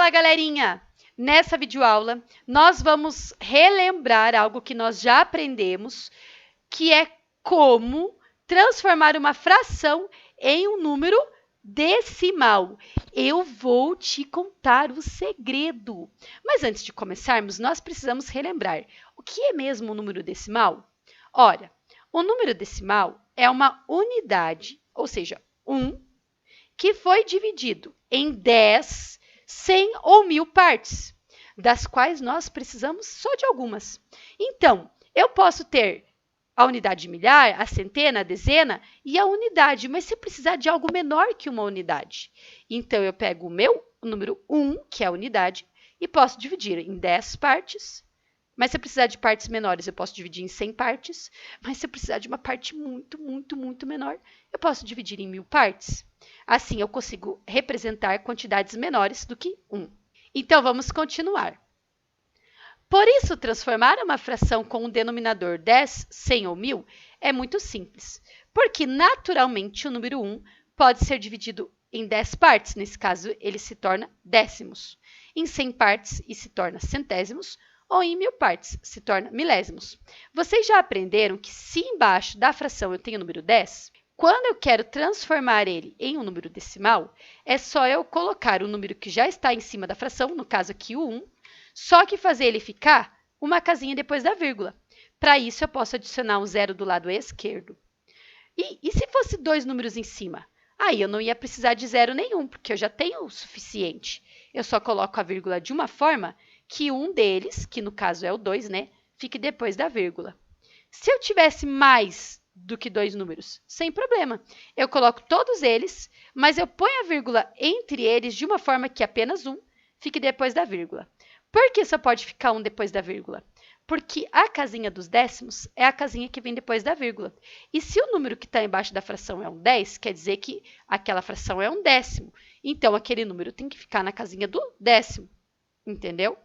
Fala, galerinha! Nessa videoaula, nós vamos relembrar algo que nós já aprendemos, que é como transformar uma fração em um número decimal. Eu vou te contar o segredo. Mas antes de começarmos, nós precisamos relembrar. O que é mesmo um número decimal? Olha, o número decimal é uma unidade, ou seja, 1, que foi dividido em 10, 100 ou 1000 partes, das quais nós precisamos só de algumas. Então, eu posso ter a unidade milhar, a centena, a dezena e a unidade, mas se eu precisar de algo menor que uma unidade, então eu pego o número 1, que é a unidade, e posso dividir em 10 partes. Mas se eu precisar de partes menores, eu posso dividir em 100 partes. Mas se eu precisar de uma parte muito menor, eu posso dividir em 1000 partes. Assim, eu consigo representar quantidades menores do que 1. Então, vamos continuar. Por isso, transformar uma fração com um denominador 10, 100 ou 1000 é muito simples, porque, naturalmente, o número 1 pode ser dividido em 10 partes. Nesse caso, ele se torna décimos. Em 100 partes, e se torna centésimos, ou em 1000 partes, se torna milésimos. Vocês já aprenderam que se embaixo da fração eu tenho o número 10, quando eu quero transformar ele em um número decimal, é só eu colocar o número que já está em cima da fração, no caso aqui o 1, só que fazer ele ficar uma casinha depois da vírgula. Para isso, eu posso adicionar um zero do lado esquerdo. E se fosse dois números em cima? Aí eu não ia precisar de zero nenhum, porque eu já tenho o suficiente. Eu só coloco a vírgula de uma forma que um deles, que no caso é o 2, né, fique depois da vírgula. Se eu tivesse mais do que dois números, sem problema. Eu coloco todos eles, mas eu ponho a vírgula entre eles de uma forma que apenas um fique depois da vírgula. Por que só pode ficar um depois da vírgula? Porque a casinha dos décimos é a casinha que vem depois da vírgula. E se o número que está embaixo da fração é um 10, quer dizer que aquela fração é um décimo. Então, aquele número tem que ficar na casinha do décimo. Entendeu?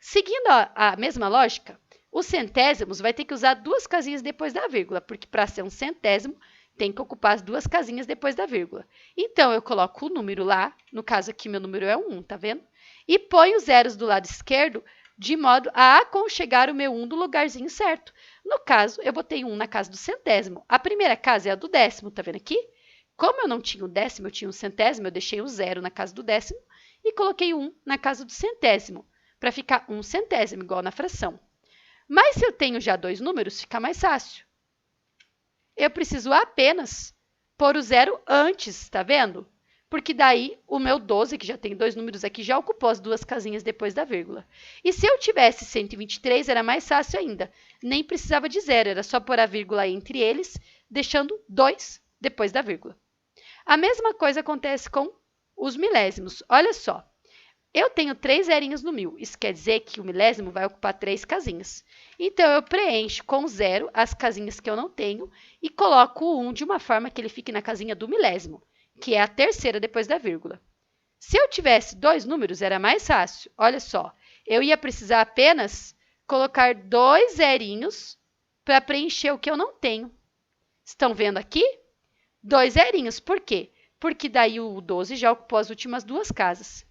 Seguindo a mesma lógica, os centésimos vai ter que usar duas casinhas depois da vírgula, porque para ser um centésimo, tem que ocupar as duas casinhas depois da vírgula. Então, eu coloco o número lá, no caso aqui meu número é 1, tá vendo? E ponho os zeros do lado esquerdo, de modo a aconchegar o meu 1 do lugarzinho certo. No caso, eu botei 1 na casa do centésimo. A primeira casa é a do décimo, tá vendo aqui? Como eu não tinha o décimo, eu tinha um centésimo, eu deixei o 0 na casa do décimo e coloquei 1 na casa do centésimo, para ficar 1 centésimo, igual na fração. Mas se eu tenho já dois números, fica mais fácil. Eu preciso apenas pôr o 0 antes, tá vendo? Porque daí o meu 12, que já tem dois números aqui, já ocupou as duas casinhas depois da vírgula. E se eu tivesse 123, era mais fácil ainda. Nem precisava de 0, era só pôr a vírgula entre eles, deixando 2 depois da vírgula. A mesma coisa acontece com os milésimos. Olha só, eu tenho 3 zerinhos no 1000. Isso quer dizer que o milésimo vai ocupar 3 casinhas. Então, eu preencho com 0 as casinhas que eu não tenho e coloco o 1 de uma forma que ele fique na casinha do milésimo, que é a terceira depois da vírgula. Se eu tivesse dois números, era mais fácil. Olha só, eu ia precisar apenas colocar 2 zerinhos para preencher o que eu não tenho. Estão vendo aqui? 2 zerinhos. Por quê? Porque daí o 12 já ocupou as últimas duas casas.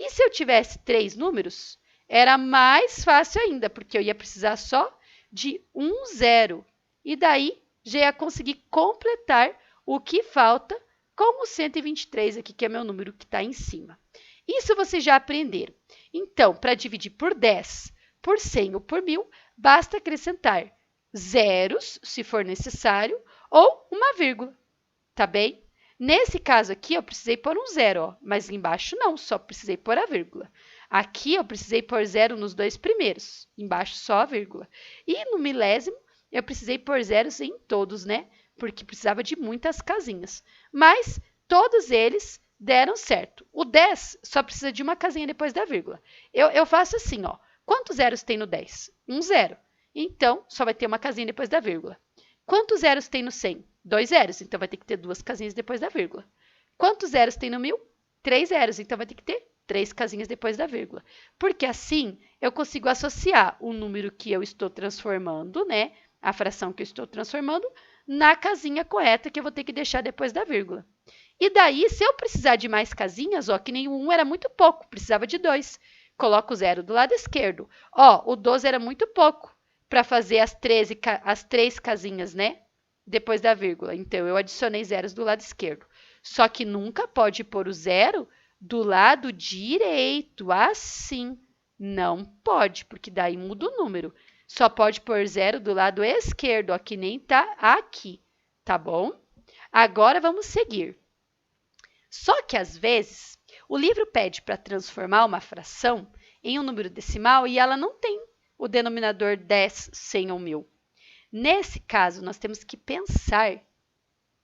E se eu tivesse 3 números, era mais fácil ainda, porque eu ia precisar só de um zero. E daí já ia conseguir completar o que falta com o 123 aqui, que é meu número que está em cima. Isso vocês já aprenderam. Então, para dividir por 10, por 100 ou por 1000, basta acrescentar zeros, se for necessário, ou uma vírgula. Tá bem? Nesse caso aqui, eu precisei pôr um zero, ó, mas embaixo não, só precisei pôr a vírgula. Aqui, eu precisei pôr zero nos dois primeiros, embaixo só a vírgula. E no milésimo, eu precisei pôr zeros em todos, né? Porque precisava de muitas casinhas. Mas todos eles deram certo. O 10 só precisa de uma casinha depois da vírgula. Eu faço assim, ó. Quantos zeros tem no 10? Um zero. Então, só vai ter uma casinha depois da vírgula. Quantos zeros tem no 100? 2 zeros, então vai ter que ter duas casinhas depois da vírgula. Quantos zeros tem no 1000? 3 zeros, então vai ter que ter 3 casinhas depois da vírgula. Porque assim, eu consigo associar o número que eu estou transformando, né? A fração que eu estou transformando, na casinha correta que eu vou ter que deixar depois da vírgula. E daí, se eu precisar de mais casinhas, ó, que nem o 1 era muito pouco, precisava de 2. Coloco o 0 do lado esquerdo. Ó, o 12 era muito pouco para fazer as 3 casinhas, né? Depois da vírgula. Então, eu adicionei zeros do lado esquerdo. Só que nunca pode pôr o 0 do lado direito, assim. Não pode, porque daí muda o número. Só pode pôr 0 do lado esquerdo, ó, que nem tá aqui, tá bom? Agora, vamos seguir. Só que, às vezes, o livro pede para transformar uma fração em um número decimal e ela não tem o denominador 10, 100 ou 1000. Nesse caso, nós temos que pensar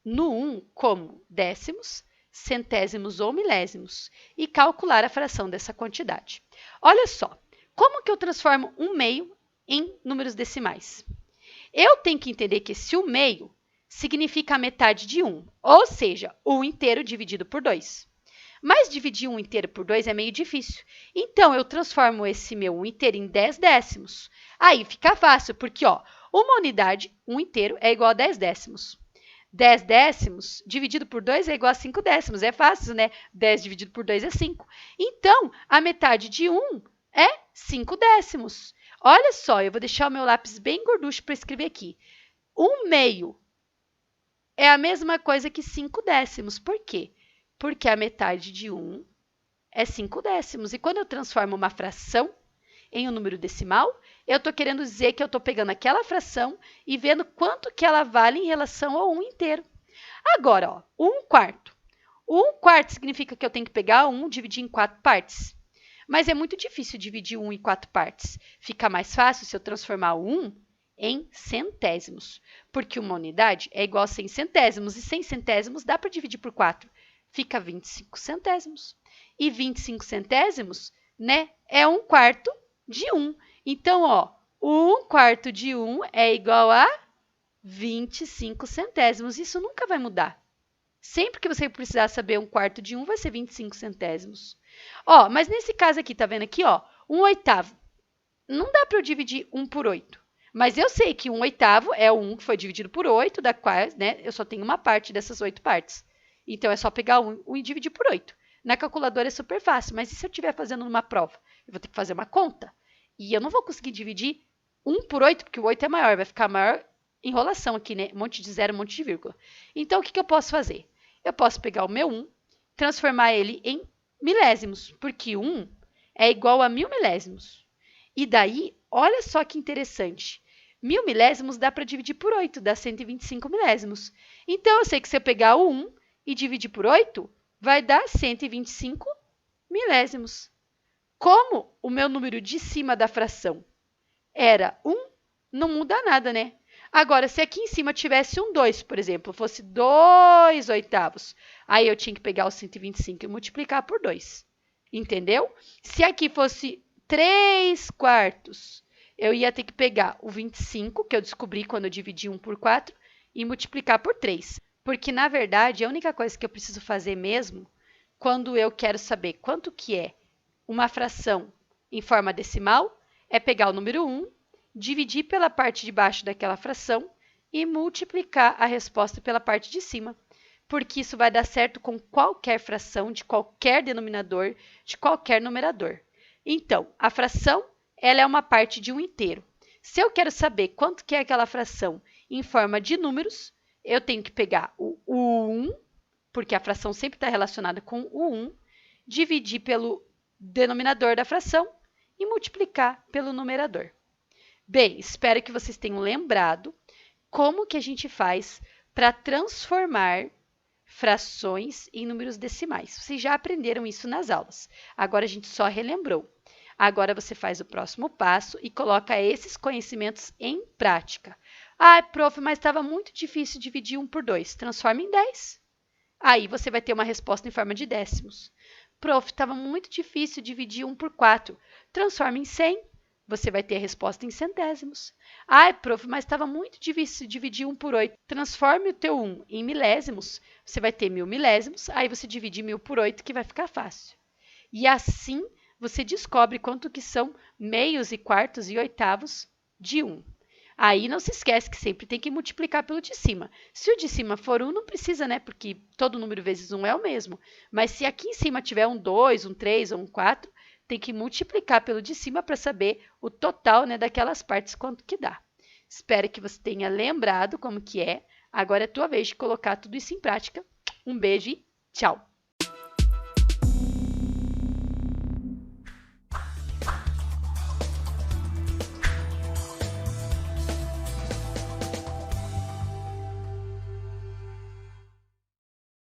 no 1 como décimos, centésimos ou milésimos e calcular a fração dessa quantidade. Olha só, como que eu transformo um meio em números decimais? Eu tenho que entender que esse 1 meio significa a metade de 1, ou seja, 1 inteiro dividido por 2. Mas dividir 1 inteiro por 2 é meio difícil. Então, eu transformo esse meu 1 inteiro em 10 décimos. Aí fica fácil, porque ó, uma unidade, 1 inteiro, é igual a 10 décimos. 10 décimos dividido por 2 é igual a 5 décimos. É fácil, né? 10 dividido por 2 é 5. Então, a metade de 1 é 5 décimos. Olha só, eu vou deixar o meu lápis bem gorducho para escrever aqui. 1 meio é a mesma coisa que 5 décimos. Por quê? Porque a metade de 1 é 5 décimos. E quando eu transformo uma fração em um número decimal, eu estou querendo dizer que eu estou pegando aquela fração e vendo quanto que ela vale em relação ao 1 inteiro. Agora, ó, 1 quarto. 1 quarto significa que eu tenho que pegar 1 e dividir em 4 partes. Mas é muito difícil dividir 1 em 4 partes. Fica mais fácil se eu transformar o 1 em centésimos, porque uma unidade é igual a 100 centésimos, e 100 centésimos dá para dividir por 4. Fica 25 centésimos. E 25 centésimos, né, é 1 quarto de 1. Então, ó, 1 quarto de 1 é igual a 25 centésimos. Isso nunca vai mudar. Sempre que você precisar saber 1 quarto de 1, vai ser 25 centésimos. Ó, mas nesse caso aqui, tá vendo aqui, ó, 1 oitavo. Não dá para eu dividir 1 por 8. Mas eu sei que 1 oitavo é o 1 que foi dividido por 8, da qual, né, eu só tenho uma parte dessas 8 partes. Então, é só pegar 1 e dividir por 8. Na calculadora é super fácil, mas e se eu estiver fazendo numa prova? Eu vou ter que fazer uma conta. E eu não vou conseguir dividir 1 por 8, porque o 8 é maior, vai ficar maior enrolação aqui, né? Um monte de zero, um monte de vírgula. Então, o que eu posso fazer? Eu posso pegar o meu 1, transformar ele em milésimos, porque 1 é igual a 1000 milésimos. E daí, olha só que interessante. 1000 milésimos dá para dividir por 8, dá 125 milésimos. Então, eu sei que se eu pegar o 1 e dividir por 8, vai dar 125 milésimos. Como o meu número de cima da fração era 1, não muda nada, né? Agora, se aqui em cima tivesse um 2, por exemplo, fosse 2 oitavos, aí eu tinha que pegar o 125 e multiplicar por 2. Entendeu? Se aqui fosse 3 quartos, eu ia ter que pegar o 25, que eu descobri quando eu dividi 1 por 4, e multiplicar por 3. Porque, na verdade, a única coisa que eu preciso fazer mesmo, quando eu quero saber quanto que é uma fração em forma decimal, é pegar o número 1, dividir pela parte de baixo daquela fração e multiplicar a resposta pela parte de cima, porque isso vai dar certo com qualquer fração, de qualquer denominador, de qualquer numerador. Então, a fração ela é uma parte de um inteiro. Se eu quero saber quanto que é aquela fração em forma de números, eu tenho que pegar o 1, porque a fração sempre está relacionada com o 1, dividir pelo denominador da fração e multiplicar pelo numerador. Bem, espero que vocês tenham lembrado como que a gente faz para transformar frações em números decimais. Vocês já aprenderam isso nas aulas. Agora a gente só relembrou. Agora você faz o próximo passo e coloca esses conhecimentos em prática. Ah, prof, mas estava muito difícil dividir 1 por 2. Transforma em 10. Aí você vai ter uma resposta em forma de décimos. Prof, estava muito difícil dividir 1 por 4. Transforma em 100. Você vai ter a resposta em centésimos. Ai, prof, mas estava muito difícil dividir 1 por 8. Transforme o teu 1 em milésimos. Você vai ter 1000 milésimos. Aí você divide 1000 por 8, que vai ficar fácil. E assim você descobre quanto que são meios e quartos e oitavos de 1. Aí não se esquece que sempre tem que multiplicar pelo de cima. Se o de cima for 1, não precisa, né? Porque todo número vezes 1 é o mesmo. Mas se aqui em cima tiver um 2, um 3 ou um 4, tem que multiplicar pelo de cima para saber o total, né, daquelas partes quanto que dá. Espero que você tenha lembrado como que é. Agora é a tua vez de colocar tudo isso em prática. Um beijo e tchau!